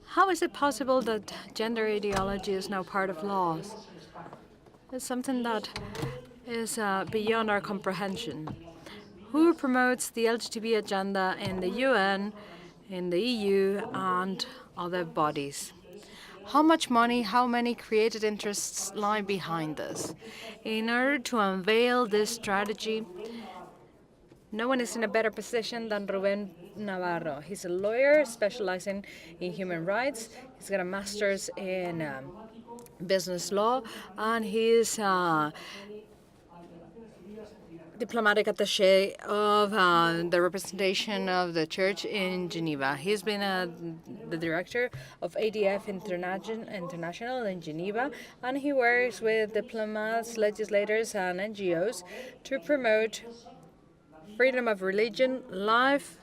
How is it possible that gender ideology is now part of laws? It's something that is beyond our comprehension. Who promotes the LGTB agenda in the UN, in the EU, and other bodies? How much money, how many created interests lie behind this? In order to unveil this strategy, no one is in a better position than Rubén Navarro. He's a lawyer specializing in human rights. He's got a master's in business law, and he's diplomatic attaché of the representation of the church in Geneva. He's been the director of ADF International in Geneva, and he works with diplomats, legislators, and NGOs to promote freedom of religion, life,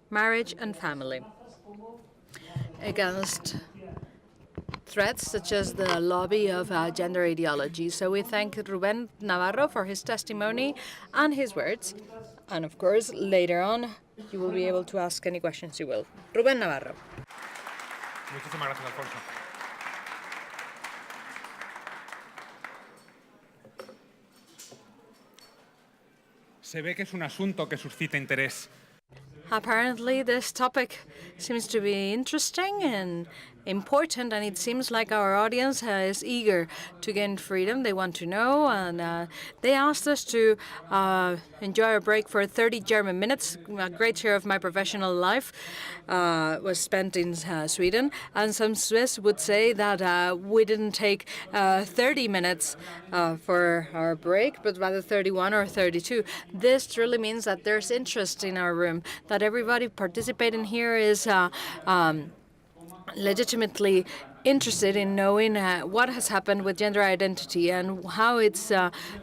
marriage, and family against threats such as the lobby of gender ideology. So we thank Rubén Navarro for his testimony and his words. And of course, later on, you will be able to ask any questions you will. Rubén Navarro. Muchísimas gracias, Alfonso. Se ve que es un asunto que suscita interés. Apparently, this topic seems to be interesting and important, and it seems like our audience is eager to gain freedom. They want to know, and they asked us to enjoy a break for 30 German minutes. A great share of my professional life was spent in Sweden, and some Swiss would say that we didn't take 30 minutes for our break, but rather 31 or 32. This really means that there's interest in our room, that everybody participating here is legitimately interested in knowing what has happened with gender identity and how it's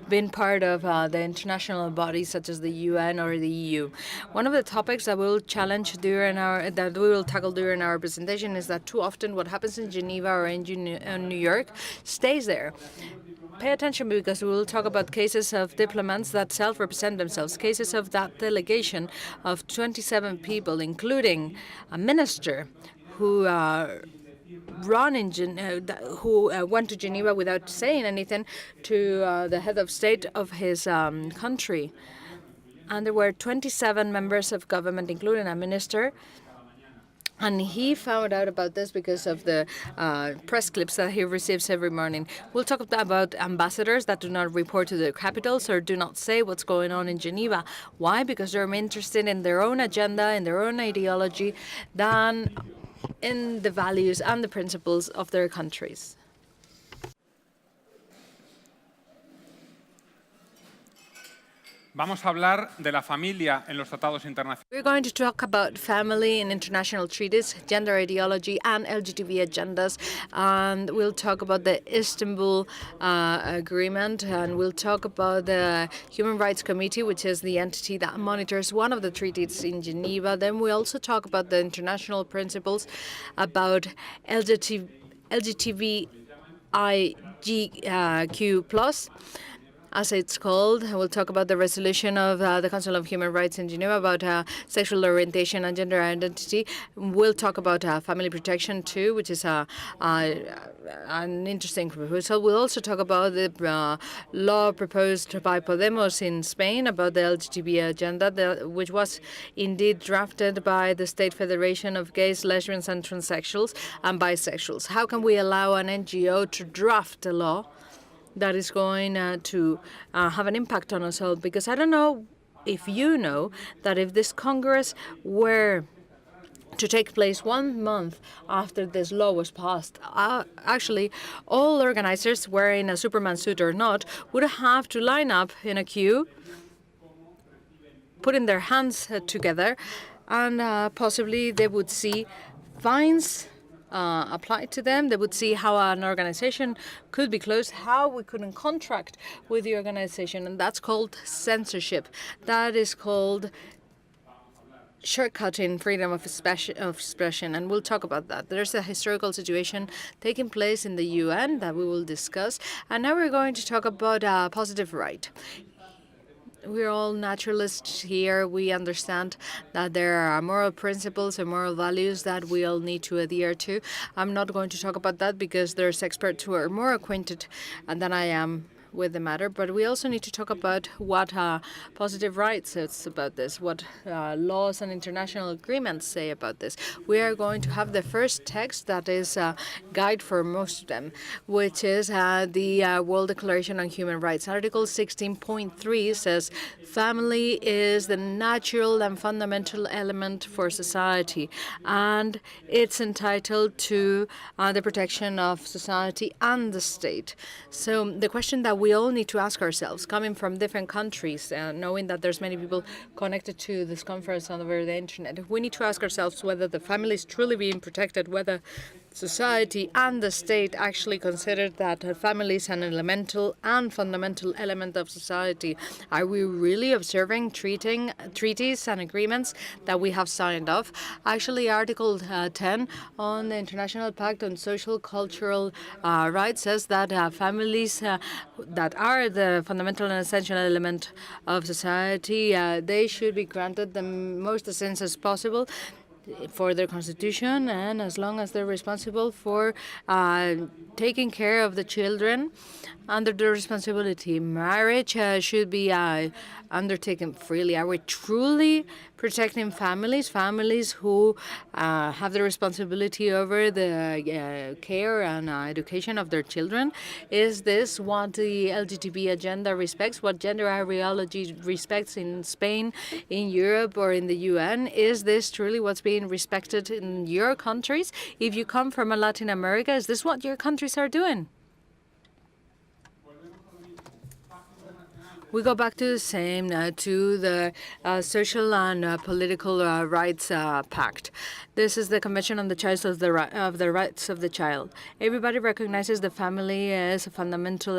been part of the international bodies such as the UN or the EU. One of the topics that we will tackle during our presentation is that too often what happens in Geneva or in New York stays there. Pay attention, because we will talk about cases of diplomats that self-represent themselves, cases of that delegation of 27 people, including a minister who went to Geneva without saying anything to the head of state of his country. And there were 27 members of government, including a minister. And he found out about this because of the press clips that he receives every morning. We'll talk about ambassadors that do not report to their capitals or do not say what's going on in Geneva. Why? Because they're interested in their own agenda, in their own ideology, than in the values and the principles of their countries. Vamos a hablar de la familia en los tratados internacionales. We're going to talk about family in international treaties, gender ideology, and LGTB agendas. And we'll talk about the Istanbul Agreement, and we'll talk about the Human Rights Committee, which is the entity that monitors one of the treaties in Geneva. Then we also talk about the international principles about LGTBIQ+. As it's called. We'll talk about the resolution of the Council of Human Rights in Geneva about sexual orientation and gender identity. We'll talk about family protection too, which is an interesting proposal. We'll also talk about the law proposed by Podemos in Spain about the LGTB agenda, which was indeed drafted by the State Federation of Gays, Lesbians, and Transsexuals and Bisexuals. How can we allow an NGO to draft a law that is going to have an impact on us all? Because I don't know if you know that if this Congress were to take place 1 month after this law was passed, actually all organizers, wearing a Superman suit or not, would have to line up in a queue, putting their hands together, and possibly they would see fines applied to them. They would see how an organization could be closed, how we couldn't contract with the organization, and that's called censorship. That is called shortcutting freedom of expression, and we'll talk about that. There's a historical situation taking place in the UN that we will discuss, and now we're going to talk about a positive right. we're all naturalists here. We understand that there are moral principles and moral values that we all need to adhere to. I'm not going to talk about that because there's experts who are more acquainted than I am with the matter, but we also need to talk about what positive rights says about this, what laws and international agreements say about this. We are going to have the first text that is a guide for most of them, which is the World Declaration on Human Rights. Article 16.3 says, family is the natural and fundamental element for society, and it's entitled to the protection of society and the state. So the question that we all need to ask ourselves, coming from different countries, knowing that there's many people connected to this conference over the internet, we need to ask ourselves whether the family is truly being protected, whether society and the state actually consider that family is an elemental and fundamental element of society. Are we really observing treaties and agreements that we have signed off? Actually, Article 10 on the International Pact on Social Cultural Rights says that families that are the fundamental and essential element of society, they should be granted the most assurances possible for their constitution, and as long as they're responsible for taking care of the children under their responsibility. Marriage should be undertaken freely. Are we truly protecting families who have the responsibility over the care and education of their children? Is this what the LGTBI agenda respects, what gender ideology respects in Spain, in Europe, or in the UN? Is this truly what's being respected in your countries? If you come from Latin America, is this what your countries are doing? We go back to the same, to the Social and Political Rights Pact. This is the Convention on the Rights of the Child. Everybody recognizes the family as a fundamental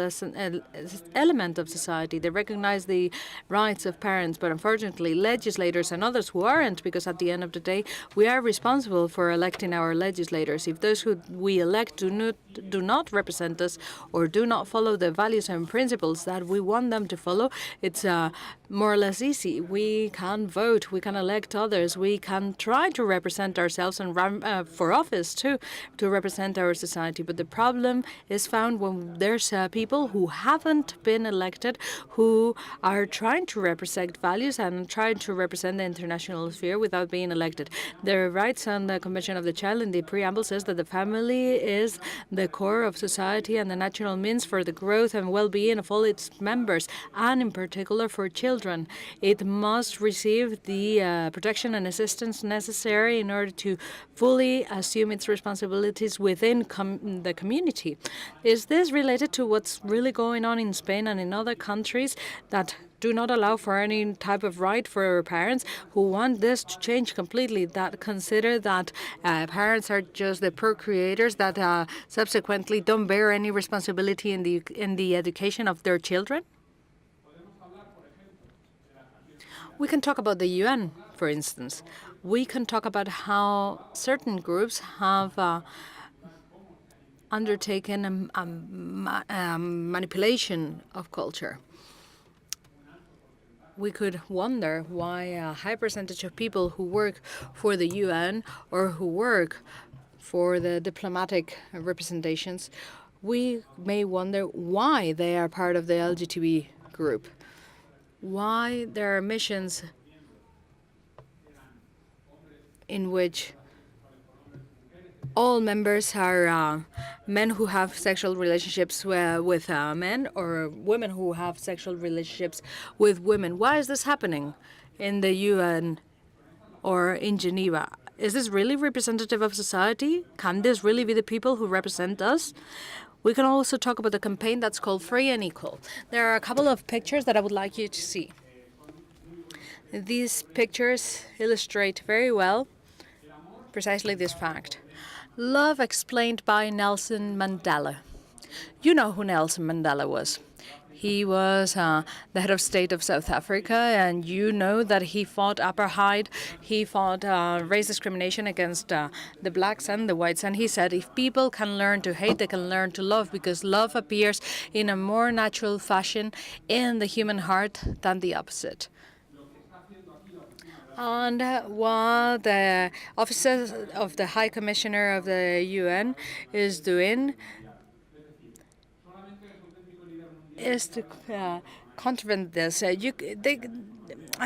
element of society. They recognize the rights of parents, but unfortunately, legislators and others who aren't, because at the end of the day, we are responsible for electing our legislators. If those who we elect do not represent us or do not follow the values and principles that we want them to follow, it's more or less easy. We can vote, we can elect others, we can try to represent ourselves and run for office too, to represent our society. But the problem is found when there's people who haven't been elected, who are trying to represent values and trying to represent the international sphere without being elected. The rights on the Convention of the Child in the preamble says that the family is the core of society and the natural means for the growth and well-being of all its members, and in particular for children. It must receive the protection and assistance necessary in order to fully assume its responsibilities within the community. Is this related to what's really going on in Spain and in other countries that do not allow for any type of right for parents, who want this to change completely, that consider that parents are just the procreators that subsequently don't bear any responsibility in the education of their children? We can talk about the UN, for instance. We can talk about how certain groups have undertaken a manipulation of culture. We could wonder why a high percentage of people who work for the UN or who work for the diplomatic representations, we may wonder why they are part of the LGTB group, why there are missions in which all members are men who have sexual relationships with men, or women who have sexual relationships with women. Why is this happening in the UN or in Geneva? Is this really representative of society? Can this really be the people who represent us? We can also talk about the campaign that's called Free and Equal. There are a couple of pictures that I would like you to see. These pictures illustrate very well precisely this fact. Love explained by Nelson Mandela. You know who Nelson Mandela was. He was the head of state of South Africa, and you know that he fought apartheid. He fought race discrimination against the blacks and the whites. And he said, if people can learn to hate, they can learn to love, because love appears in a more natural fashion in the human heart than the opposite. And what the Office of the High Commissioner of the UN is doing is to contravent this. I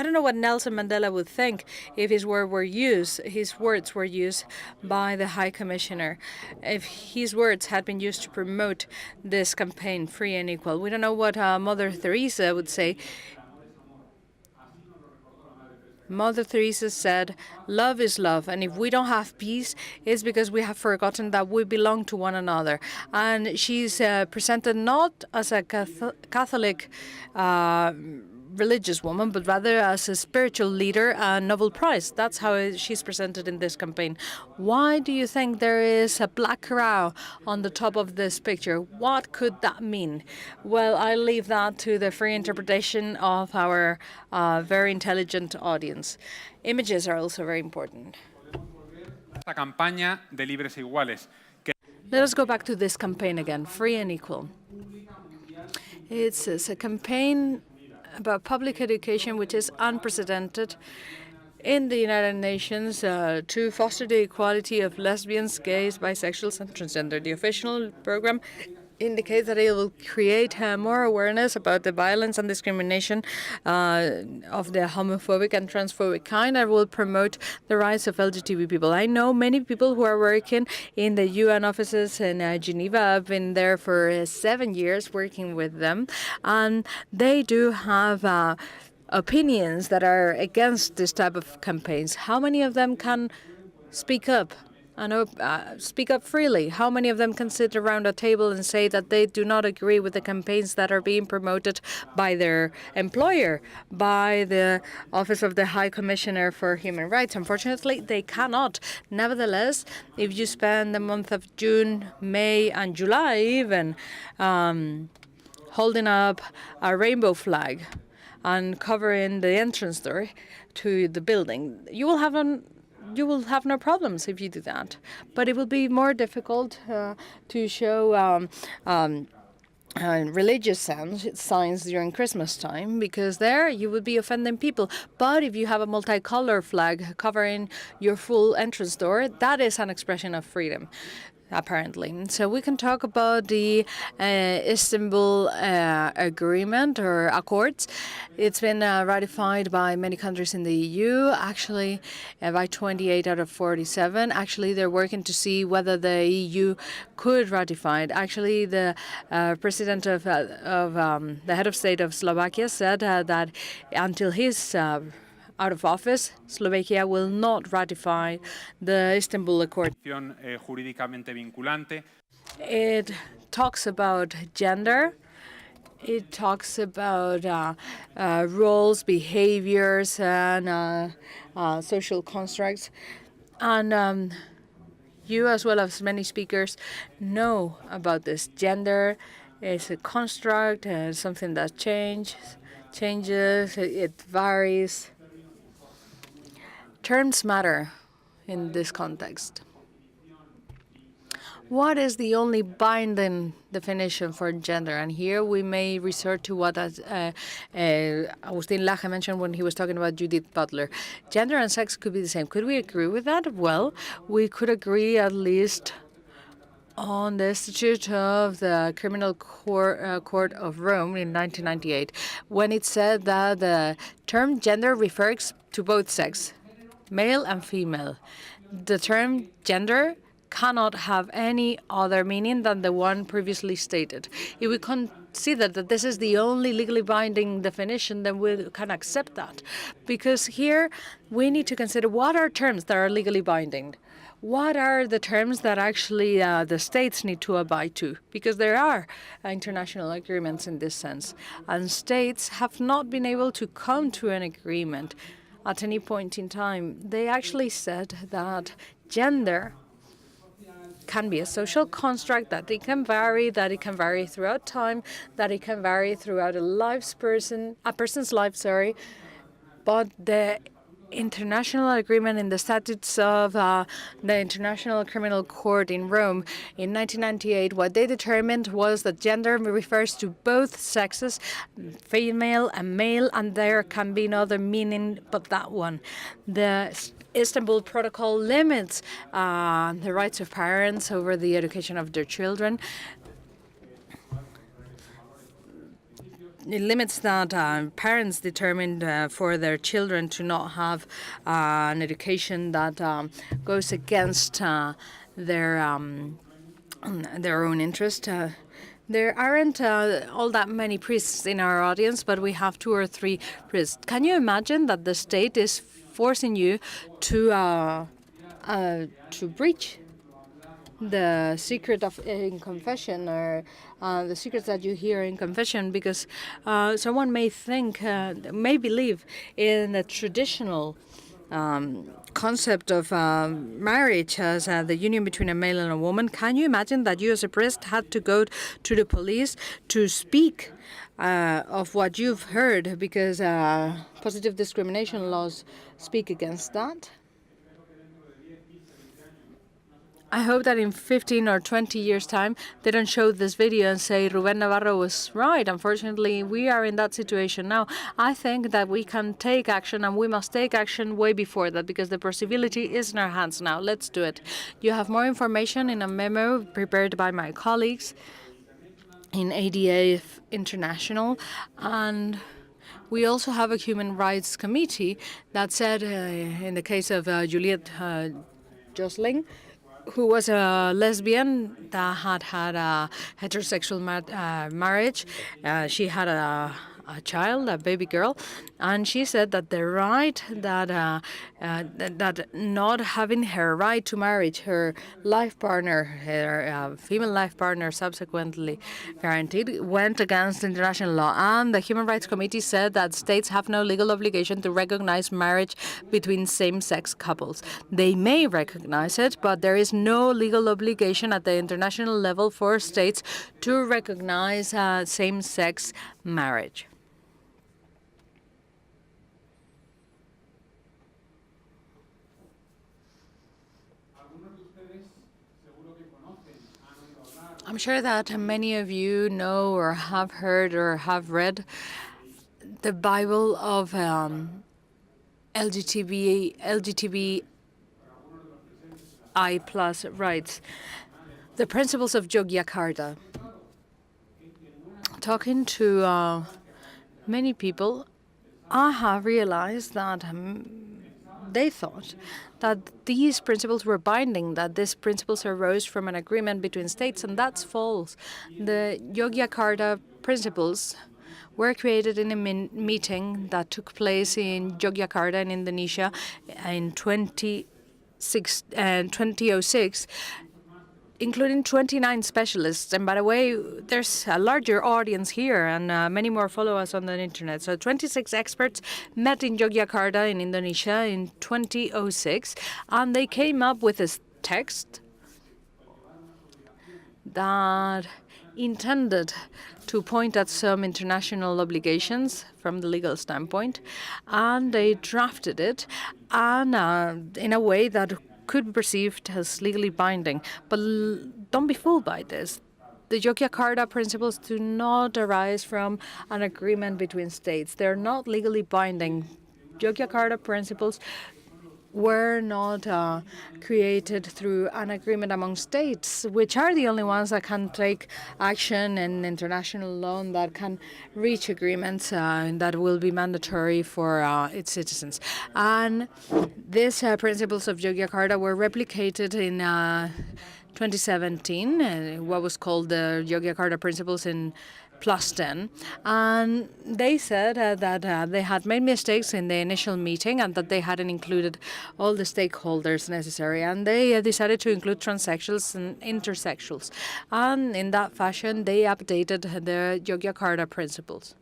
don't know what Nelson Mandela would think if his words were used by the High Commissioner, if his words had been used to promote this campaign, free and equal. We don't know what Mother Teresa would say. Mother Teresa said, love is love, and if we don't have peace, it's because we have forgotten that we belong to one another. And she's presented not as a Catholic religious woman, but rather as a spiritual leader and Nobel Prize. That's how she's presented in this campaign. Why do you think there is a black crow on the top of this picture? What could that mean? Well, I leave that to the free interpretation of our very intelligent audience. Images are also very important. Esta campaña de libres e iguales. Let us go back to this campaign again, free and equal. It's a campaign about public education which is unprecedented in the United Nations to foster the equality of lesbians, gays, bisexuals, and transgender. The official program indicates that it will create more awareness about the violence and discrimination of the homophobic and transphobic kind, and will promote the rights of LGTBI people. I know many people who are working in the UN offices in Geneva. I've been there for 7 years working with them, and they do have opinions that are against this type of campaigns. How many of them can speak up? Speak up freely? How many of them can sit around a table and say that they do not agree with the campaigns that are being promoted by their employer, by the Office of the High Commissioner for Human Rights? Unfortunately, they cannot. Nevertheless, if you spend the month of June, May, and July even holding up a rainbow flag and covering the entrance door to the building, you will have no problems if you do that. But it will be more difficult to show religious signs during Christmas time, because there you would be offending people. But if you have a multicolor flag covering your full entrance door, that is an expression of freedom, apparently. So we can talk about the Istanbul Agreement or Accords. It's been ratified by many countries in the EU, actually by 28 out of 47. Actually, they're working to see whether the EU could ratify it. Actually, the president of the head of state of Slovakia said that until he's out of office, Slovakia will not ratify the Istanbul Accord. Jurídicamente vinculante. It talks about gender. It talks about roles, behaviors, and social constructs. And you, as well as many speakers, know about this. Gender is a construct, something that changes, it varies. Terms matter in this context. What is the only binding definition for gender? And here we may resort to what Agustín Laje mentioned when he was talking about Judith Butler. Gender and sex could be the same. Could we agree with that? Well, we could agree at least on the Statute of the Criminal Court of Rome in 1998, when it said that the term gender refers to both sex, male and female. The term gender cannot have any other meaning than the one previously stated. If we consider that this is the only legally binding definition, then we can accept that. Because here we need to consider what are terms that are legally binding. What are the terms that actually the states need to abide to? Because there are international agreements in this sense. And states have not been able to come to an agreement at any point in time. They actually said that gender can be a social construct, that it can vary throughout time, that it can vary throughout a person's life, sorry. But the international agreement in the statutes of the International Criminal Court in Rome in 1998, what they determined was that gender refers to both sexes, female and male, and there can be no other meaning but that one. The Istanbul Protocol limits the rights of parents over the education of their children. It limits that parents determined for their children to not have an education that goes against their own interest. There aren't all that many priests in our audience, but we have 2 or 3 priests. Can you imagine that the state is forcing you to breach the secret of in confession, or the secrets that you hear in confession, because someone may believe in the traditional concept of marriage as the union between a male and a woman? Can you imagine that you as a priest had to go to the police to speak of what you've heard, because positive discrimination laws speak against that? I hope that in 15 or 20 years' time, they don't show this video and say Rubén Navarro was right. Unfortunately, we are in that situation now. I think that we can take action, and we must take action way before that, because the possibility is in our hands now. Let's do it. You have more information in a memo prepared by my colleagues in ADF International, and we also have a human rights committee that said, in the case of Juliette Josling, who was a lesbian that had a heterosexual marriage. She had a child, a baby girl, and she said that the right that not having her right to marriage, her life partner, her female life partner, subsequently guaranteed, went against international law. And the Human Rights Committee said that states have no legal obligation to recognize marriage between same-sex couples. They may recognize it, but there is no legal obligation at the international level for states to recognize same-sex marriage. I'm sure that many of you know or have heard or have read the Bible of LGTBI plus rights, the principles of Yogyakarta. Talking to many people, I have realized that they thought that these principles were binding, that these principles arose from an agreement between states, and that's false. The Yogyakarta principles were created in a meeting that took place in Yogyakarta in Indonesia in 2006, including 29 specialists. And by the way, there's a larger audience here, and many more follow us on the internet. So 26 experts met in Yogyakarta in Indonesia in 2006, and they came up with a text that intended to point at some international obligations from the legal standpoint, and they drafted it and in a way that could be perceived as legally binding. But don't be fooled by this. The Yogyakarta principles do not arise from an agreement between states. They're not legally binding. Yogyakarta principles were not created through an agreement among states, which are the only ones that can take action in international law and that can reach agreements that will be mandatory for its citizens. And these principles of Yogyakarta were replicated in 2017, what was called the Yogyakarta Principles in +10, and they said that they had made mistakes in the initial meeting and that they hadn't included all the stakeholders necessary, and they decided to include transsexuals and intersexuals, and in that fashion they updated the Yogyakarta Principles.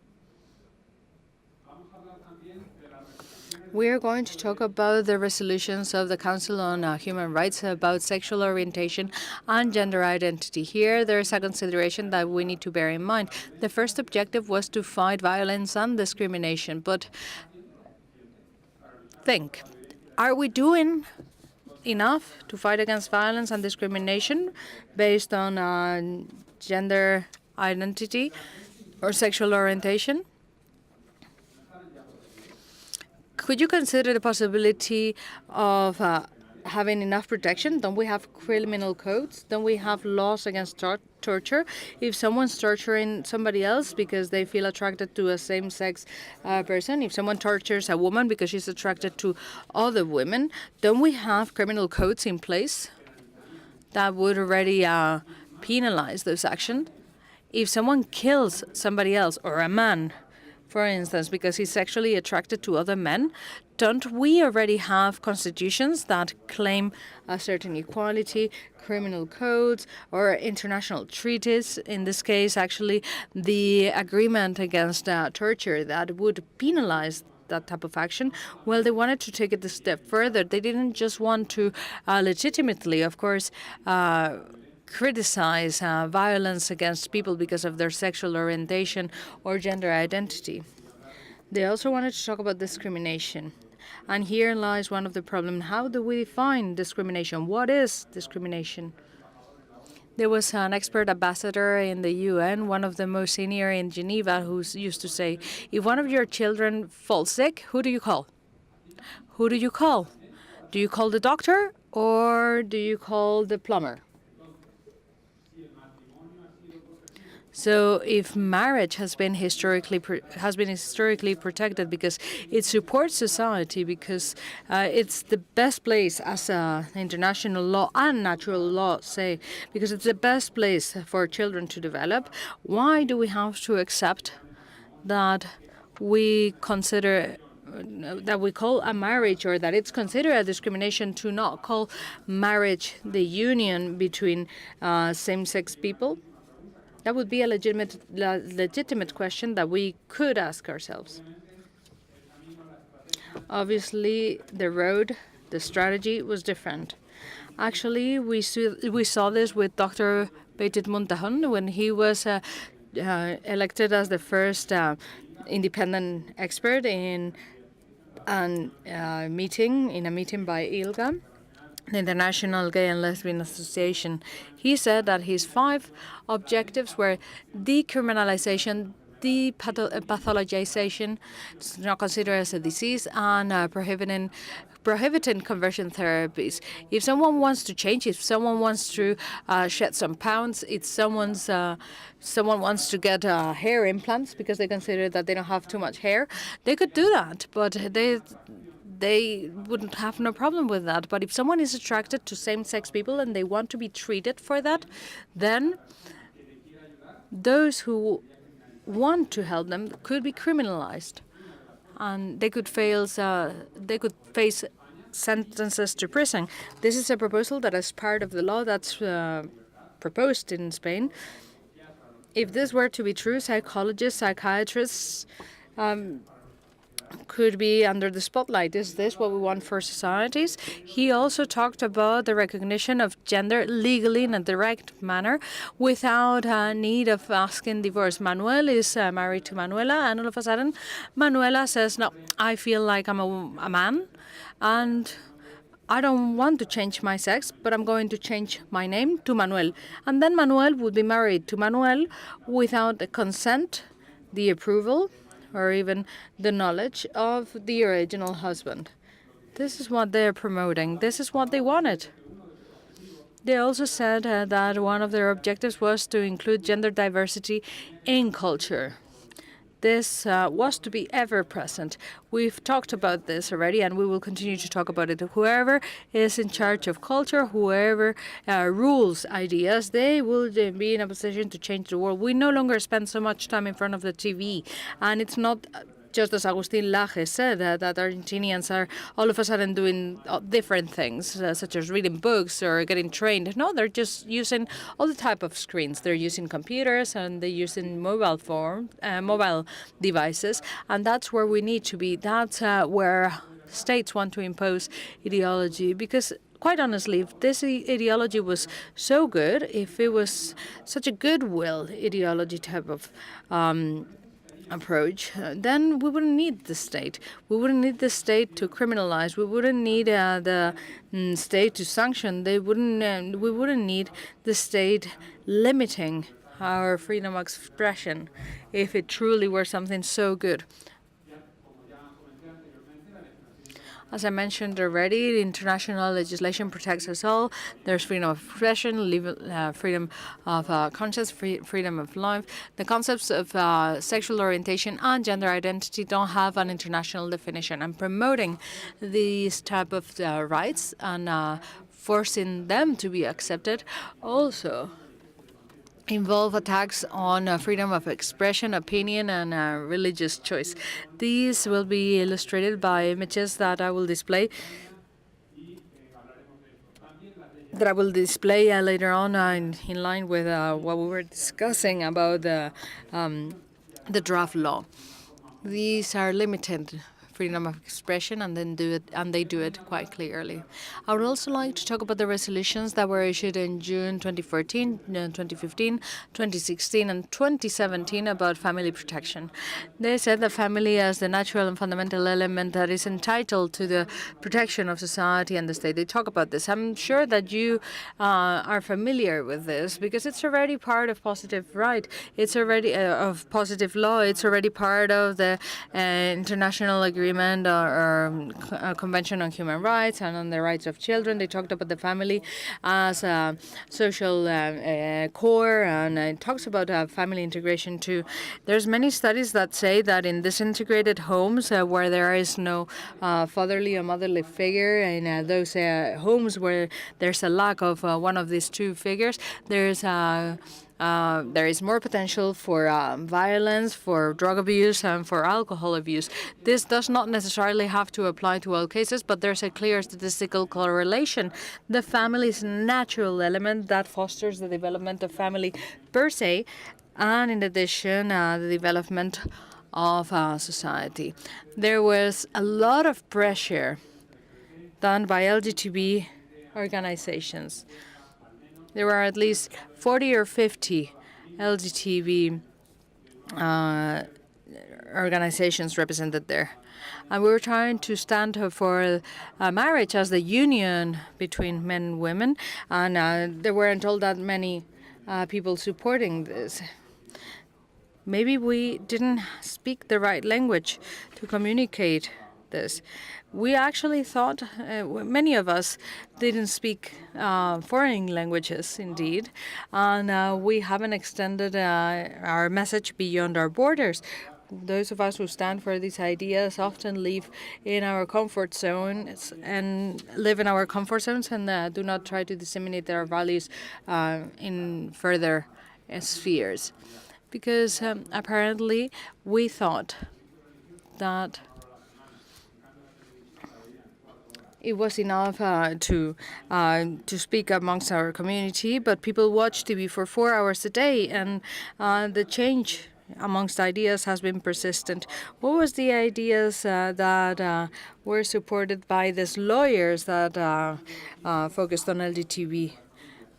We are going to talk about the resolutions of the Council on Human Rights about sexual orientation and gender identity. Here, there is a consideration that we need to bear in mind. The first objective was to fight violence and discrimination, but think, are we doing enough to fight against violence and discrimination based on gender identity or sexual orientation? Could you consider the possibility of having enough protection? Don't we have criminal codes? Don't we have laws against torture? If someone's torturing somebody else because they feel attracted to a same-sex person, if someone tortures a woman because she's attracted to other women, don't we have criminal codes in place that would already penalize those actions? If someone kills somebody else, or a man, for instance, because he's sexually attracted to other men, don't we already have constitutions that claim a certain equality, criminal codes, or international treaties? In this case, actually, the agreement against torture that would penalize that type of action. Well, they wanted to take it a step further. They didn't just want to legitimately, of course, criticize violence against people because of their sexual orientation or gender identity. They also wanted to talk about discrimination. And here lies one of the problems. How do we define discrimination? What is discrimination? There was an expert ambassador in the UN, one of the most senior in Geneva, who used to say, if one of your children falls sick, who do you call? Who do you call? Do you call the doctor or do you call the plumber? So if marriage has been historically protected because it supports society, because it's the best place, as international law and natural law say, because it's the best place for children to develop, why do we have to accept that we consider that we call a marriage, or that it's considered a discrimination to not call marriage the union between same-sex people? That would be a legitimate question that we could ask ourselves. Obviously, the strategy was different. Actually, we saw this with Dr. Beitit Muntahan when he was elected as the first independent expert in a meeting by ILGA, the International Gay and Lesbian Association. He said that his 5 objectives were decriminalization, depathologization, it's not considered as a disease, and prohibiting conversion therapies. If someone wants to change, if someone wants to shed some pounds, if someone wants to get hair implants because they consider that they don't have too much hair, they could do that, but they wouldn't have no problem with that. But if someone is attracted to same-sex people and they want to be treated for that, then those who want to help them could be criminalized, and they could face sentences to prison. This is a proposal that is part of the law that's proposed in Spain. If this were to be true, psychologists, psychiatrists could be under the spotlight. Is this what we want for societies? He also talked about the recognition of gender legally in a direct manner without a need of asking divorce. Manuel is married to Manuela, and all of a sudden, Manuela says, no, I feel like I'm a man, and I don't want to change my sex, but I'm going to change my name to Manuel. And then Manuel would be married to Manuel without the consent, the approval, or even the knowledge of the original husband. This is what they're promoting. This is what they wanted. They also said that one of their objectives was to include gender diversity in culture. This was to be ever present. We've talked about this already, and we will continue to talk about it. Whoever is in charge of culture, whoever rules ideas, they will be in a position to change the world. We no longer spend so much time in front of the TV, and it's not just as Agustín Laje said, that Argentinians are all of a sudden doing different things, such as reading books or getting trained. No, they're just using all the type of screens. They're using computers and they're using mobile devices, and that's where we need to be. That's where states want to impose ideology, because quite honestly, if this ideology was so good, if it was such a goodwill ideology type of approach, then we wouldn't need the state. We wouldn't need the state to criminalize. We wouldn't need the state to sanction. We wouldn't need the state limiting our freedom of expression if it truly were something so good. As I mentioned already, international legislation protects us all. There's freedom of expression, freedom of conscience, freedom of life. The concepts of sexual orientation and gender identity don't have an international definition. And promoting these type of rights and forcing them to be accepted also involve attacks on freedom of expression, opinion, and religious choice. These will be illustrated by images that I will display later on in line with what we were discussing about the draft law. These are limited freedom of expression, and they do it quite clearly. I would also like to talk about the resolutions that were issued in June 2014, 2015, 2016, and 2017 about family protection. They said the family as the natural and fundamental element that is entitled to the protection of society and the state. They talk about this. I'm sure that you are familiar with this because it's already part of positive right. It's already of positive law. It's already part of the international agreement or Convention on Human Rights and on the rights of children. They talked about the family as a social core, and it talks about family integration too. There's many studies that say that in disintegrated homes where there is no fatherly or motherly figure, in those homes where there's a lack of one of these two figures, there is more potential for violence, for drug abuse, and for alcohol abuse. This does not necessarily have to apply to all cases, but there's a clear statistical correlation. The family is a natural element that fosters the development of family per se, and in addition, the development of society. There was a lot of pressure done by LGTBI organizations. There were at least 40 or 50 LGTB organizations represented there. And we were trying to stand for marriage as the union between men and women, and there weren't all that many people supporting this. Maybe we didn't speak the right language to communicate this. We actually thought, many of us didn't speak foreign languages, indeed, and we haven't extended our message beyond our borders. Those of us who stand for these ideas often live in our comfort zones and do not try to disseminate our values in further spheres. Because apparently we thought that it was enough to speak amongst our community, but people watch TV for 4 hours a day, and the change amongst ideas has been persistent. What was the ideas that were supported by these lawyers that focused on LGTB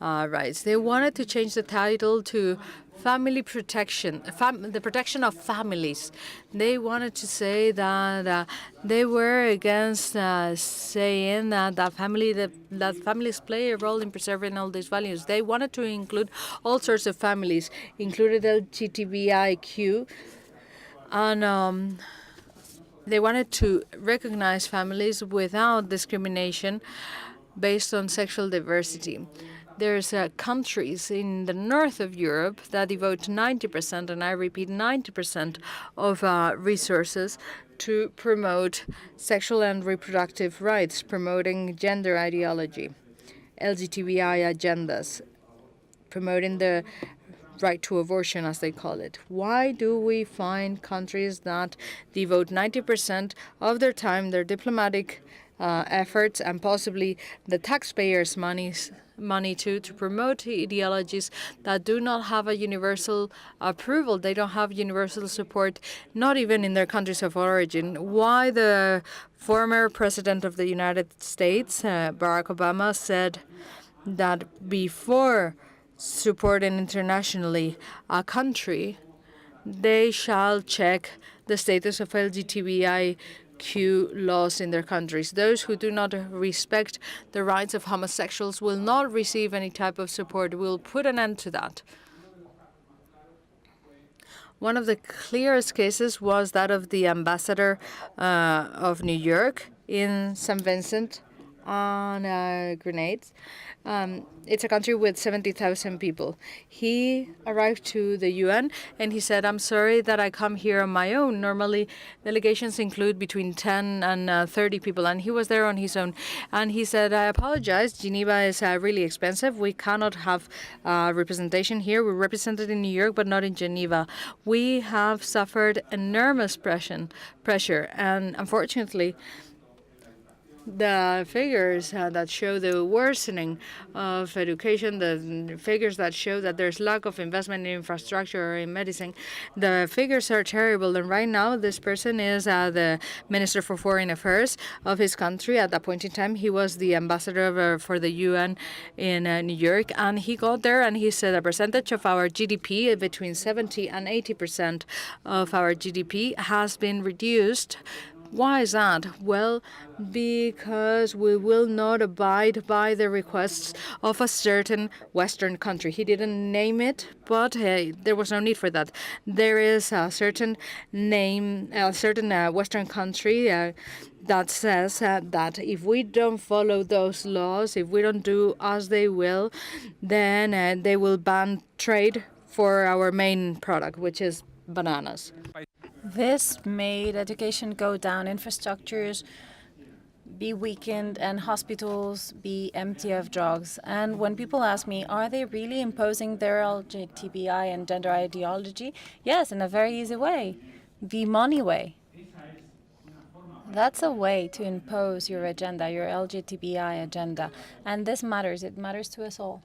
rights? They wanted to change the title to family protection, the protection of families. They wanted to say that they were against saying that families play a role in preserving all these values. They wanted to include all sorts of families, included LGTBIQ, and they wanted to recognize families without discrimination based on sexual diversity. There's countries in the north of Europe that devote 90%, and I repeat 90%, of resources to promote sexual and reproductive rights, promoting gender ideology, LGTBI agendas, promoting the right to abortion, as they call it. Why do we find countries that devote 90% of their time, their diplomatic efforts, and possibly the taxpayers' money to promote ideologies that do not have a universal approval. They don't have universal support, not even in their countries of origin. Why the former president of the United States, Barack Obama, said that before supporting internationally a country, they shall check the status of LGTBIQ laws in their countries. Those who do not respect the rights of homosexuals will not receive any type of support. We'll put an end to that. One of the clearest cases was that of the ambassador of New York in St. Vincent on Grenades. It's a country with 70,000 people. He arrived to the UN and he said, "I'm sorry that I come here on my own. Normally, delegations include between 10 and 30 people." And he was there on his own. And he said, "I apologize. Geneva is really expensive. We cannot have representation here. We're represented in New York, but not in Geneva. We have suffered enormous pressure. And unfortunately, the figures that show the worsening of education, the figures that show that there's lack of investment in infrastructure or in medicine, the figures are terrible. And right now, this person is the Minister for Foreign Affairs of his country. At that point in time, he was the ambassador for the UN in New York. And he got there and he said a percentage of our GDP, between 70 and 80% of our GDP, has been reduced. Why is that? Well, because we will not abide by the requests of a certain Western country. He didn't name it, but there was no need for that. There is a certain Western country that says that if we don't follow those laws, if we don't do as they will, then they will ban trade for our main product, which is bananas. This made education go down, infrastructures be weakened, and hospitals be empty of drugs. And when people ask me, are they really imposing their LGTBI and gender ideology? Yes, in a very easy way, the money way. That's a way to impose your agenda, your LGTBI agenda. And this matters. It matters to us all.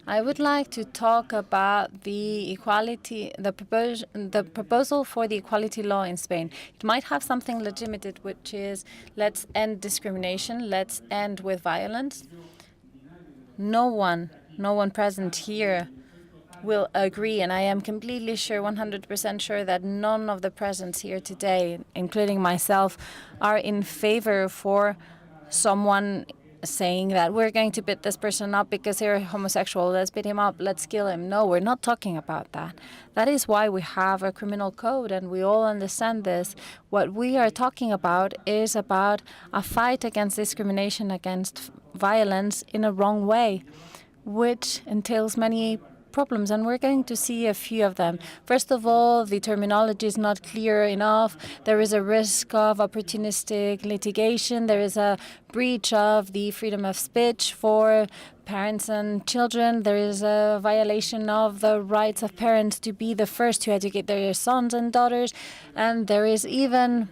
I would like to talk about the proposal for the equality law in Spain. It might have something legitimate, which is let's end discrimination, let's end with violence. No one present here will agree, and I am completely sure, 100% sure, that none of the presents here today, including myself, are in favor for someone saying that we're going to beat this person up because they're homosexual, let's beat him up, let's kill him. No, we're not talking about that. That is why we have a criminal code, and we all understand this. What we are talking about is about a fight against discrimination, against violence in a wrong way, which entails many problems, and we're going to see a few of them. First of all, the terminology is not clear enough. There is a risk of opportunistic litigation. There is a breach of the freedom of speech for parents and children. There is a violation of the rights of parents to be the first to educate their sons and daughters. And there is even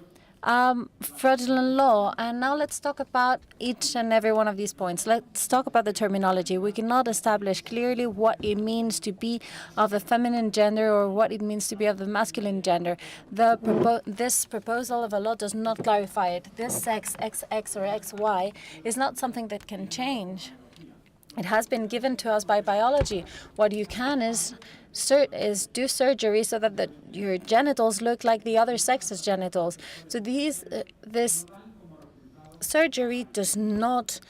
fraudulent law. And now let's talk about each and every one of these points. Let's talk about the terminology. We cannot establish clearly what it means to be of the feminine gender or what it means to be of the masculine gender. This proposal of a law does not clarify it. This sex, XX or XY, is not something that can change. It has been given to us by biology. What you can is do surgery so that your genitals look like the other sex's genitals. So this surgery does not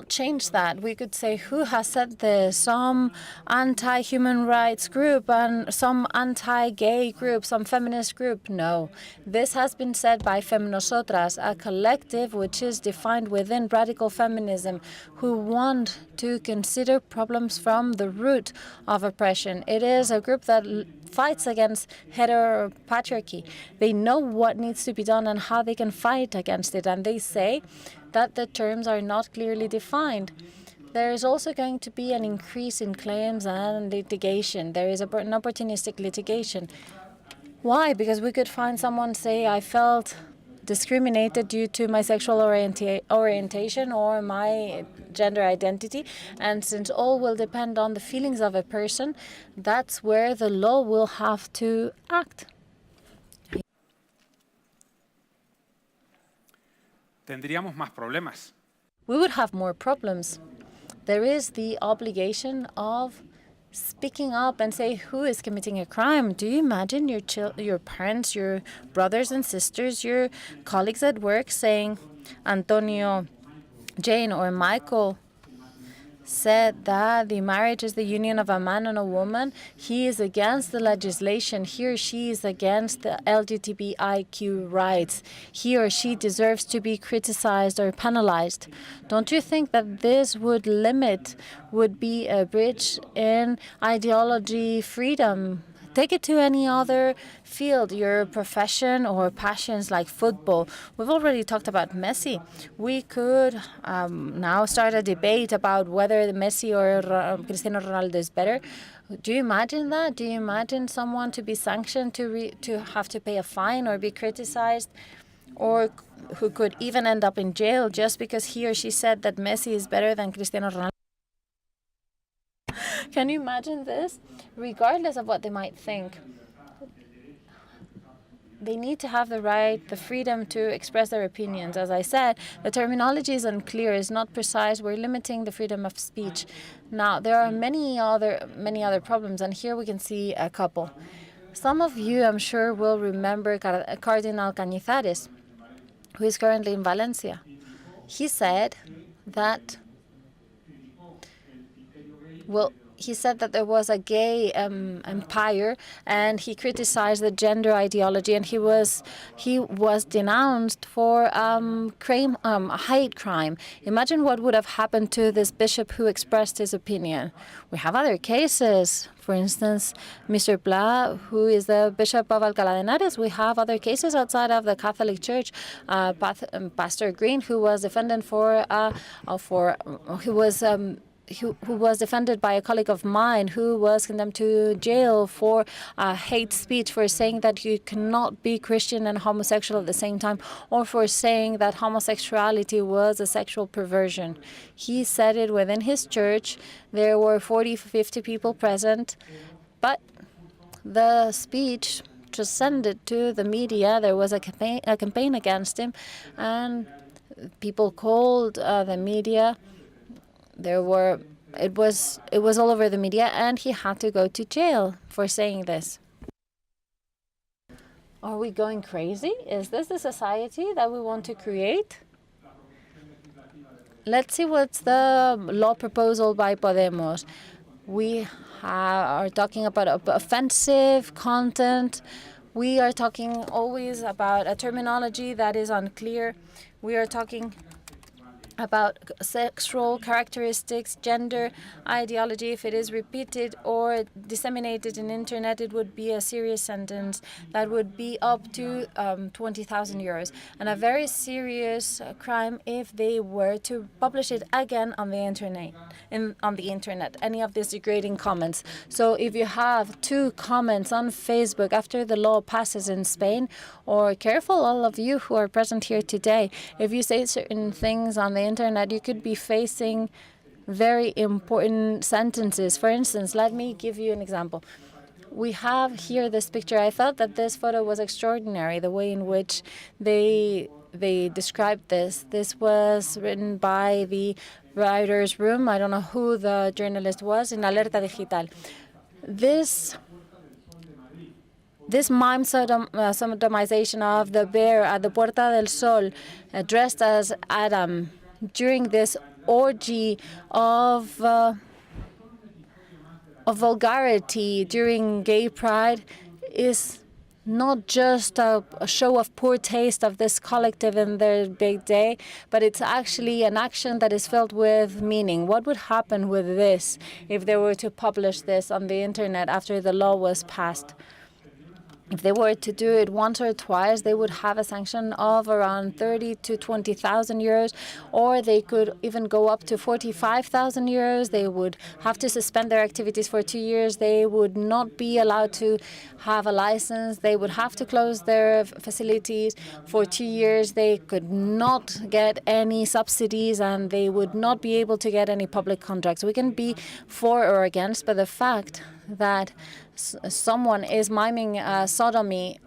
change that. We could say, who has said this? Some anti-human rights group and some anti-gay group, some feminist group. No. This has been said by Feminosotras, a collective which is defined within radical feminism, who want to consider problems from the root of oppression. It is a group that fights against heteropatriarchy. They know what needs to be done and how they can fight against it, and they say that the terms are not clearly defined. There is also going to be an increase in claims and litigation. There is an opportunistic litigation. Why? Because we could find someone say, I felt discriminated due to my sexual orientation or my gender identity. And since all will depend on the feelings of a person, that's where the law will have to act. Tendríamos más problemas. We would have more problems. There is the obligation of speaking up and say who is committing a crime. Do you imagine your parents, your brothers and sisters, your colleagues at work saying, Antonio, Jane, or Michael said that the marriage is the union of a man and a woman. He is against the legislation. He or she is against the LGTBIQ rights. He or she deserves to be criticized or penalized. Don't you think that this would be a breach in ideology freedom? Take it to any other field, your profession or passions like football. We've already talked about Messi. We could now start a debate about whether Messi or Cristiano Ronaldo is better. Do you imagine that? Do you imagine someone to be sanctioned, to have to pay a fine or be criticized, or who could even end up in jail just because he or she said that Messi is better than Cristiano Ronaldo? Can you imagine this? Regardless of what they might think, they need to have the right, the freedom to express their opinions. As I said, the terminology is unclear, is not precise. We're limiting the freedom of speech. Now, there are many other problems, and here we can see a couple. Some of you, I'm sure, will remember Cardinal Cañizares, who is currently in Valencia. He said that there was a gay empire, and he criticized the gender ideology, and he was denounced for hate crime. Imagine what would have happened to this bishop who expressed his opinion. We have other cases. For instance, Mr. Pla, who is the Bishop of Alcalá de Henares. We have other cases outside of the Catholic Church. Pastor Green, who was defended who was defended by a colleague of mine who was condemned to jail for hate speech, for saying that you cannot be Christian and homosexual at the same time, or for saying that homosexuality was a sexual perversion. He said it within his church. There were 40, 50 people present, but the speech transcended to the media. There was a campaign against him, and people called the media. It was all over the media, and he had to go to jail for saying this. Are we going crazy? Is this the society that we want to create? Let's see what's the law proposal by Podemos. We are talking about offensive content. We are talking always about a terminology that is unclear. We are talking about sexual characteristics, gender ideology. If it is repeated or disseminated in internet, it would be a serious sentence that would be up to 20,000 euros, and a very serious crime if they were to publish it again on the internet. Any of these degrading comments. So if you have 2 comments on Facebook after the law passes in Spain, or careful, all of you who are present here today, if you say certain things on the internet, you could be facing very important sentences. For instance, let me give you an example. We have here this picture. I thought that this photo was extraordinary, the way in which they described this. This was written by the writer's room. I don't know who the journalist was, in Alerta Digital. This mime sodomization of the bear at the Puerta del Sol, dressed as Adam, during this orgy of vulgarity during gay pride, is not just a show of poor taste of this collective in their big day, but it's actually an action that is filled with meaning. What would happen with this if they were to publish this on the internet after the law was passed? If they were to do it once or twice, they would have a sanction of around 30 to 20,000 euros, or they could even go up to 45,000 euros. They would have to suspend their activities for 2 years. They would not be allowed to have a license. They would have to close their facilities for 2 years. They could not get any subsidies, and they would not be able to get any public contracts. We can be for or against, but the fact that someone is miming sodomy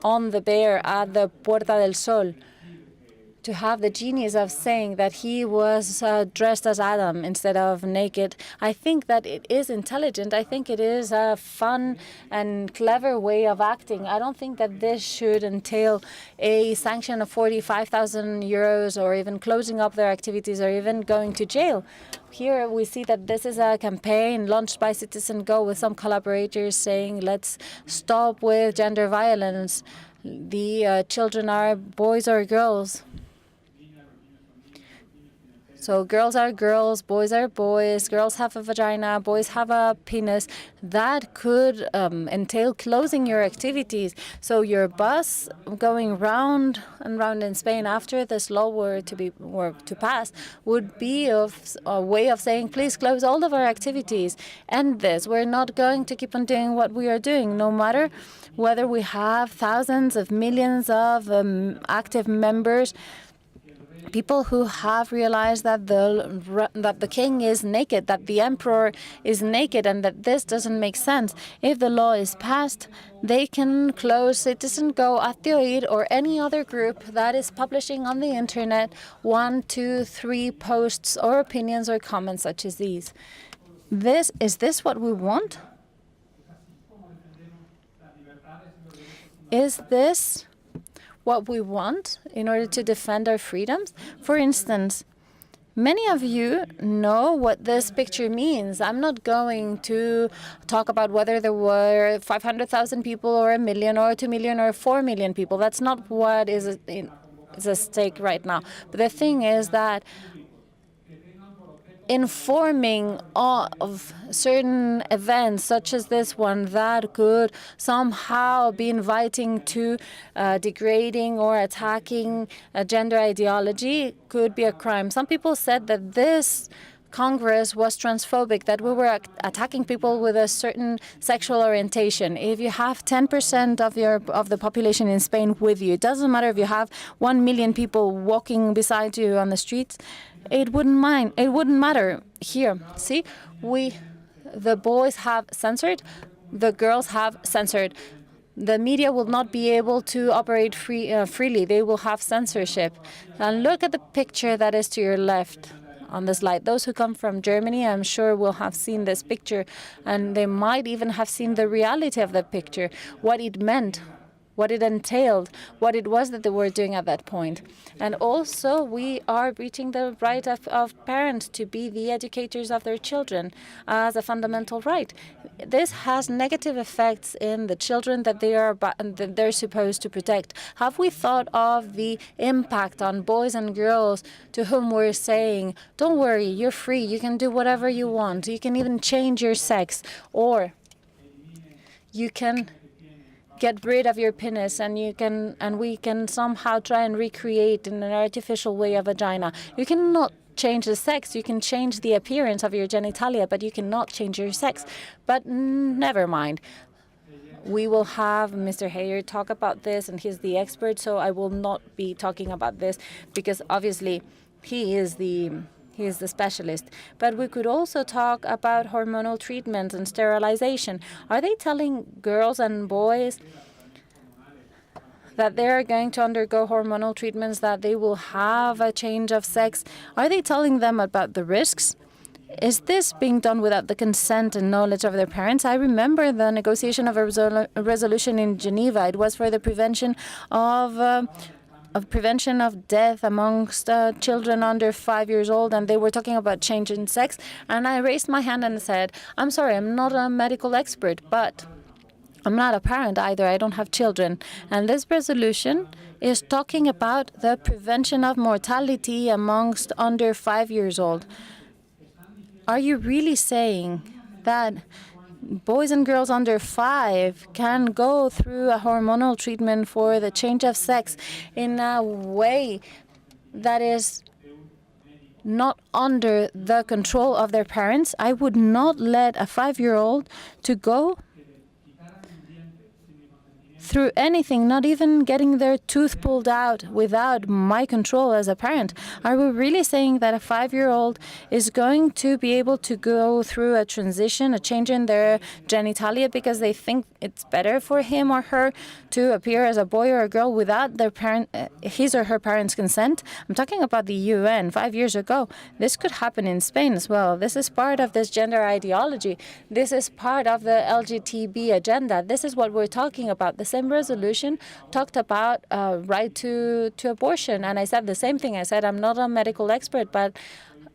on the bear at the Puerta del Sol, to have the genius of saying that he was dressed as Adam instead of naked, I think that it is intelligent. I think it is a fun and clever way of acting. I don't think that this should entail a sanction of 45,000 euros or even closing up their activities or even going to jail. Here we see that this is a campaign launched by Citizen Go with some collaborators saying, let's stop with gender violence. The children are boys or girls. So girls are girls, boys are boys, girls have a vagina, boys have a penis. That could entail closing your activities. So your bus going round and round in Spain after this law were to pass would be a way of saying, please close all of our activities. End this. We're not going to keep on doing what we are doing, no matter whether we have thousands of millions of active members. People who have realized that the king is naked, that the emperor is naked, and that this doesn't make sense. If the law is passed, they can close Citizen Go, Hazte or any other group that is publishing on the internet 1, 2, 3 posts or opinions or comments such as these. Is this what we want? Is this what we want in order to defend our freedoms? For instance, many of you know what this picture means. I'm not going to talk about whether there were 500,000 people or 1 million or 2 million or 4 million people. That's not what is at stake right now. But the thing is that informing of certain events such as this one that could somehow be inviting to degrading or attacking a gender ideology could be a crime. Some people said that this Congress was transphobic, that we were attacking people with a certain sexual orientation. If you have 10% of the population in Spain with you, it doesn't matter if you have 1 million people walking beside you on the streets, it wouldn't matter. Here, see, the boys have censored, the girls have censored. The media will not be able to operate freely. They will have censorship. And look at the picture that is to your left on the slide. Those who come from Germany, I'm sure, will have seen this picture, and they might even have seen the reality of the picture, what it meant, what it entailed, what it was that they were doing at that point. And also, we are breaching the right of parents to be the educators of their children as a fundamental right. This has negative effects in the children that they're supposed to protect. Have we thought of the impact on boys and girls to whom we're saying, don't worry, you're free, you can do whatever you want, you can even change your sex, or you can get rid of your penis, and we can somehow try and recreate in an artificial way a vagina. You cannot change the sex. You can change the appearance of your genitalia, but you cannot change your sex. But never mind. We will have Mr. Heyer talk about this, and he's the expert, so I will not be talking about this because obviously he is the specialist. But we could also talk about hormonal treatments and sterilization. Are they telling girls and boys that they are going to undergo hormonal treatments, that they will have a change of sex? Are they telling them about the risks? Is this being done without the consent and knowledge of their parents? I remember the negotiation of a resolution in Geneva. It was for the prevention of death amongst children under 5 years old, and they were talking about change in sex. And I raised my hand and said, I'm sorry, I'm not a medical expert, but I'm not a parent either. I don't have children. And this resolution is talking about the prevention of mortality amongst under 5 years old. Are you really saying that boys and girls under 5 can go through a hormonal treatment for the change of sex in a way that is not under the control of their parents. I would not let a 5-year-old to go through anything, not even getting their tooth pulled out without my control as a parent. Are we really saying that a 5-year-old is going to be able to go through a transition, a change in their genitalia because they think it's better for him or her to appear as a boy or a girl without their parent, his or her parents' consent? I'm talking about the UN 5 years ago. This could happen in Spain as well. This is part of this gender ideology. This is part of the LGTB agenda. This is what we're talking about. The same resolution talked about right to abortion, and I said the same thing. I said I'm not a medical expert, but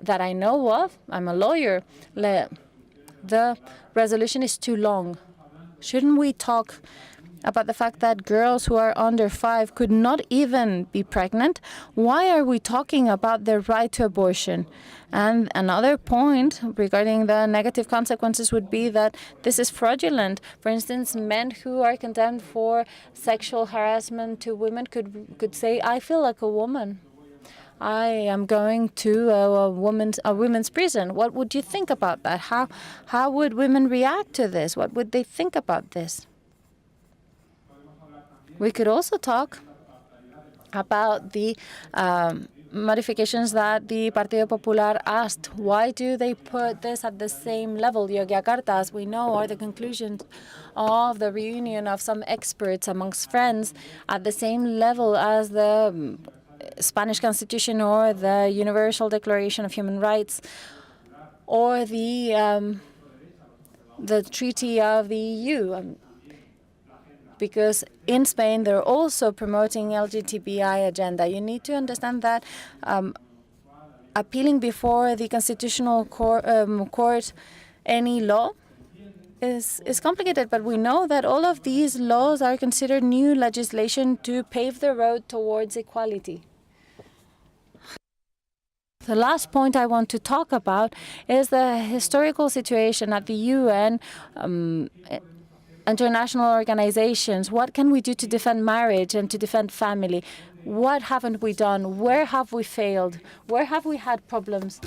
that I know of, I'm a lawyer. The resolution is too long. Shouldn't we talk about the fact that girls who are under 5 could not even be pregnant? Why are we talking about their right to abortion? And another point regarding the negative consequences would be that this is fraudulent. For instance, men who are condemned for sexual harassment to women could say, I feel like a woman. I am going to a women's prison. What would you think about that? How would women react to this? What would they think about this? We could also talk about the modifications that the Partido Popular asked. Why do they put this at the same level? Yogyakarta, as we know, are the conclusions of the reunion of some experts amongst friends at the same level as the Spanish Constitution or the Universal Declaration of Human Rights or the Treaty of the EU. Because in Spain, they're also promoting LGTBI agenda. You need to understand that appealing before the Constitutional Court any law is complicated, but we know that all of these laws are considered new legislation to pave the road towards equality. The last point I want to talk about is the historical situation at the UN, international organizations. What can we do to defend marriage and to defend family? What haven't we done? Where have we failed? Where have we had problems?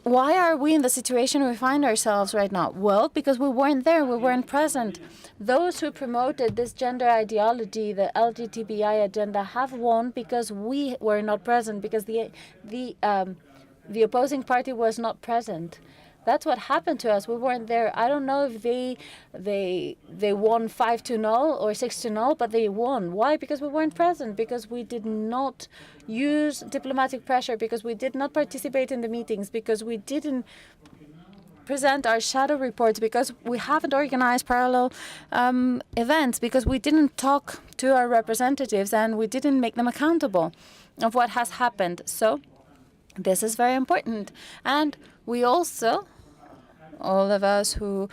Why are we in the situation we find ourselves right now? Well, because we weren't there, we weren't present. Those who promoted this gender ideology, the LGTBI agenda, have won because we were not present, because the opposing party was not present. That's what happened to us. We weren't there. I don't know if they won 5-0 or 6-0, but they won. Why? Because we weren't present, because we did not use diplomatic pressure, because we did not participate in the meetings, because we didn't present our shadow reports, because we haven't organized parallel events, because we didn't talk to our representatives and we didn't make them accountable of what has happened. So this is very important. And we also, all of us who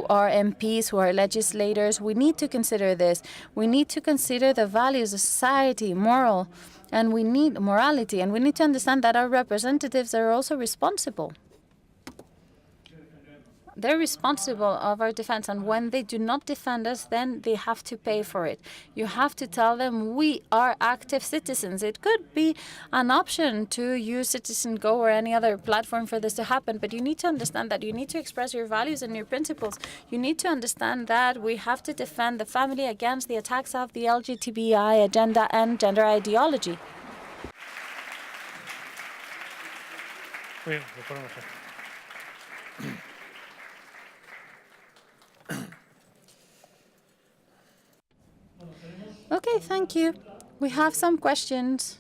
are MPs, who are legislators, we need to consider this. We need to consider the values of society, moral, and we need morality. And we need to understand that our representatives are also responsible. They're responsible of our defense, and when they do not defend us, then they have to pay for it. You have to tell them we are active citizens. It could be an option to use Citizen Go or any other platform for this to happen, but you need to understand that you need to express your values and your principles. You need to understand that we have to defend the family against the attacks of the LGTBI agenda and gender ideology. Okay, thank you. We have some questions.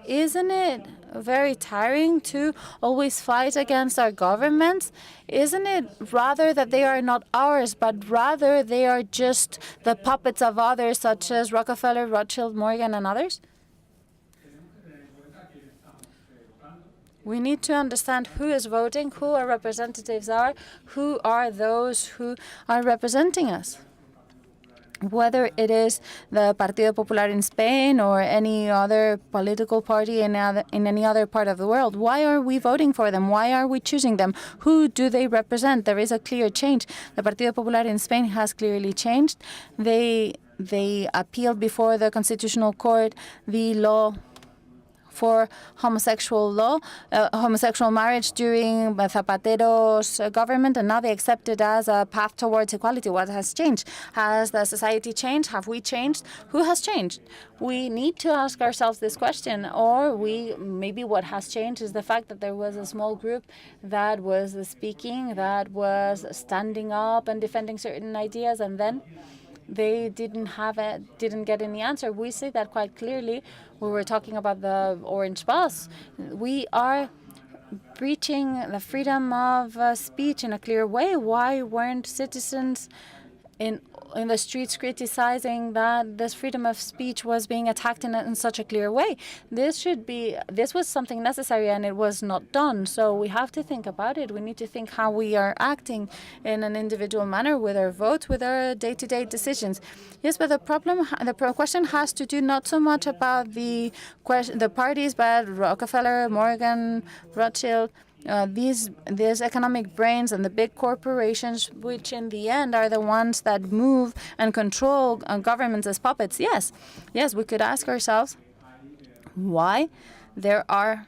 Isn't it very tiring to always fight against our governments? Isn't it rather that they are not ours, but rather they are just the puppets of others, such as Rockefeller, Rothschild, Morgan, and others? We need to understand who is voting, who our representatives are, who are those who are representing us. whether it is the Partido Popular in Spain or any other political party in any other part of the world. Why are we voting for them? Why are we choosing them? Who do they represent? There is a clear change. The Partido Popular in Spain has clearly changed. They appealed before the Constitutional Court the law for homosexual marriage during Zapatero's government, and now they accept it as a path towards equality. What has changed? Has the society changed? Have we changed? Who has changed? We need to ask ourselves this question, or maybe what has changed is the fact that there was a small group that was speaking, that was standing up and defending certain ideas, and then they didn't get any answer. We see that quite clearly. We were talking about the orange bus. We are breaching the freedom of speech in a clear way. Why weren't citizens in the streets criticizing that this freedom of speech was being attacked in such a clear way? This was something necessary, and it was not done. So we have to think about it. We need to think how we are acting in an individual manner with our votes, with our day-to-day decisions. Yes, but the question has to do not so much about the parties, but Rockefeller, Morgan, Rothschild, these economic brains and the big corporations, which in the end are the ones that move and control governments as puppets. Yes, we could ask ourselves why there are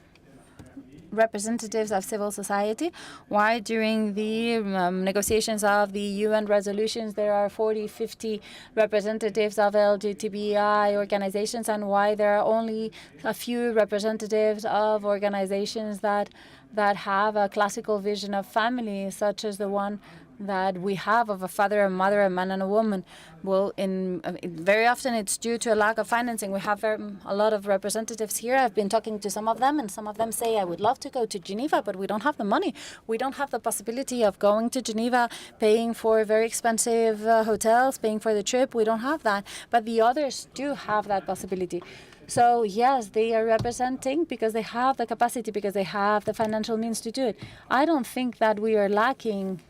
representatives of civil society, why during the negotiations of the UN resolutions there are 40, 50 representatives of LGTBI organizations, and why there are only a few representatives of organizations that have a classical vision of family, such as the one that we have of a father, a mother, a man, and a woman. Well, very often it's due to a lack of financing. We have a lot of representatives here. I've been talking to some of them, and some of them say, I would love to go to Geneva, but we don't have the money. We don't have the possibility of going to Geneva, paying for very expensive hotels, paying for the trip. We don't have that. But the others do have that possibility. So, yes, they are representing because they have the capacity, because they have the financial means to do it. I don't think that we are lacking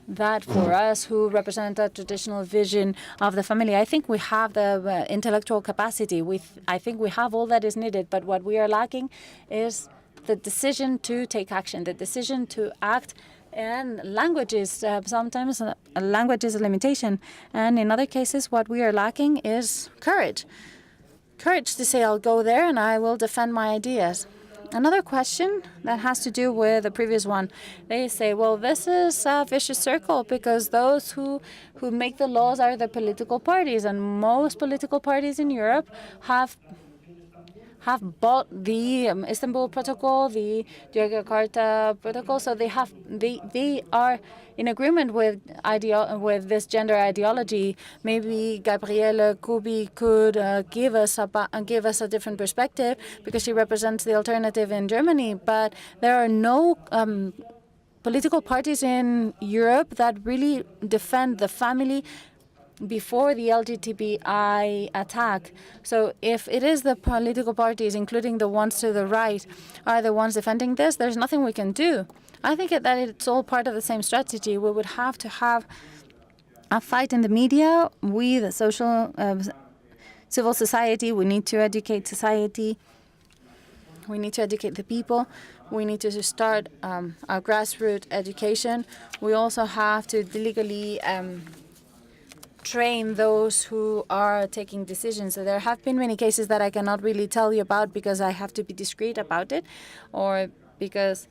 that for us who represent a traditional vision of the family. I think we have the intellectual capacity. I think we have all that is needed, but what we are lacking is the decision to take action, the decision to act. And languages, sometimes language is a limitation. And in other cases, what we are lacking is courage. Courage to say, I'll go there and I will defend my ideas. Another question that has to do with the previous one. They say, well, this is a vicious circle because those who make the laws are the political parties, and most political parties in Europe have bought the Istanbul Protocol, the Yogyakarta Protocol, so they are in agreement with this gender ideology. Maybe Gabriele Kubi could give us a different perspective because she represents the alternative in Germany. But there are no political parties in Europe that really defend the family before the LGTBI attack. So if it is the political parties, including the ones to the right, are the ones defending this, there's nothing we can do. I think that it's all part of the same strategy. We would have to have a fight in the media. We, the civil society, we need to educate society. We need to educate the people. We need to start a grassroots education. We also have to legally train those who are taking decisions. So there have been many cases that I cannot really tell you about because I have to be discreet about it, or because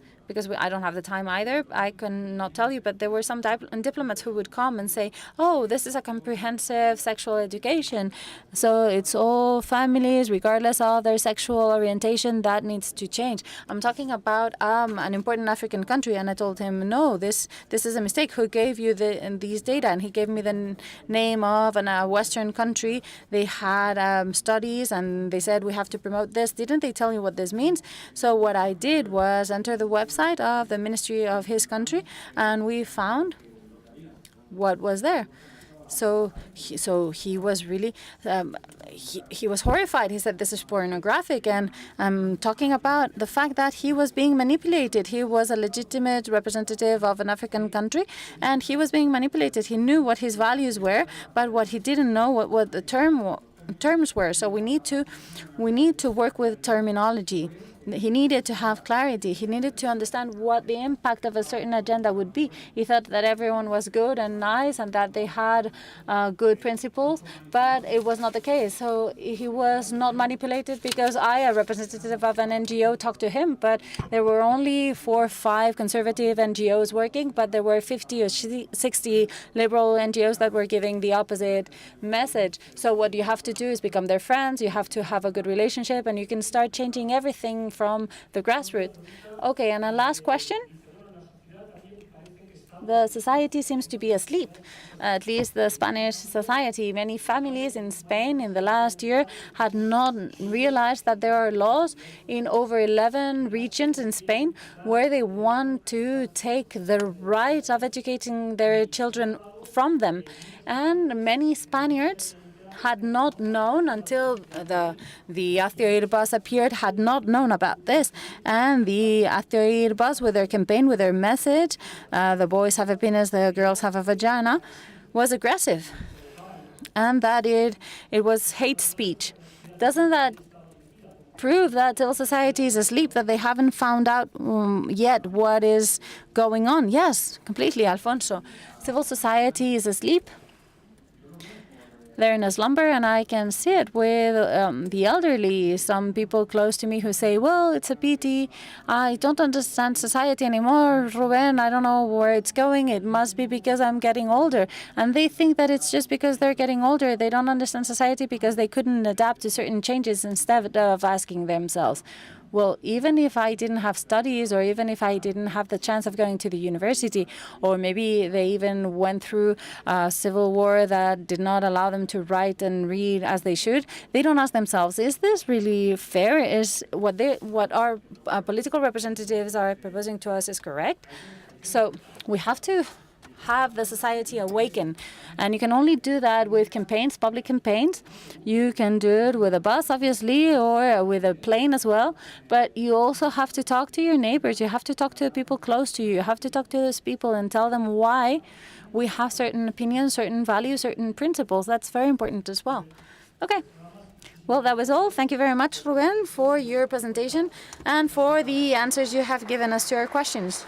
I don't have the time either. I cannot tell you, but there were some diplomats who would come and say, oh, this is a comprehensive sexual education. So it's all families, regardless of their sexual orientation, that needs to change. I'm talking about an important African country, and I told him, no, this is a mistake. Who gave you these data? And he gave me the name of a Western country. They had studies, and they said, we have to promote this. Didn't they tell you what this means? So what I did was enter the website of the ministry of his country, and we found what was there. So he was really he was horrified. He said, "This is pornographic," and I'm talking about the fact that he was being manipulated. He was a legitimate representative of an African country, and he was being manipulated. He knew what his values were, but what he didn't know what the terms were. So we need to work with terminology. He needed to have clarity. He needed to understand what the impact of a certain agenda would be. He thought that everyone was good and nice and that they had good principles, but it was not the case. So he was not manipulated because I, a representative of an NGO, talked to him, but there were only 4 or 5 conservative NGOs working, but there were 50 or 60 liberal NGOs that were giving the opposite message. So what you have to do is become their friends. You have to have a good relationship, and you can start changing everything from the grassroots. Okay, and a last question. The society seems to be asleep, at least the Spanish society. Many families in Spain in the last year had not realized that there are laws in over 11 regions in Spain where they want to take the right of educating their children from them. And many Spaniards had not known until the Hazte Oír bus appeared, had not known about this. And the Hazte Oír bus, with their campaign, with their message, the boys have a penis, the girls have a vagina, was aggressive. And that it was hate speech. Doesn't that prove that civil society is asleep, that they haven't found out yet what is going on? Yes, completely, Alfonso. Civil society is asleep. They're in a slumber, and I can see it with the elderly. Some people close to me who say, well, it's a pity. I don't understand society anymore, Rubén. I don't know where it's going. It must be because I'm getting older. And they think that it's just because they're getting older. They don't understand society because they couldn't adapt to certain changes instead of asking themselves, well, even if I didn't have studies, or even if I didn't have the chance of going to the university, or maybe they even went through a civil war that did not allow them to write and read as they should, they don't ask themselves, is this really fair? Is what our political representatives are proposing to us is correct? So we have to have the society awaken. And you can only do that with campaigns, public campaigns. You can do it with a bus, obviously, or with a plane as well. But you also have to talk to your neighbors. You have to talk to the people close to you. You have to talk to those people and tell them why we have certain opinions, certain values, certain principles. That's very important as well. Okay. Well, that was all. Thank you very much, Rubén, for your presentation and for the answers you have given us to our questions.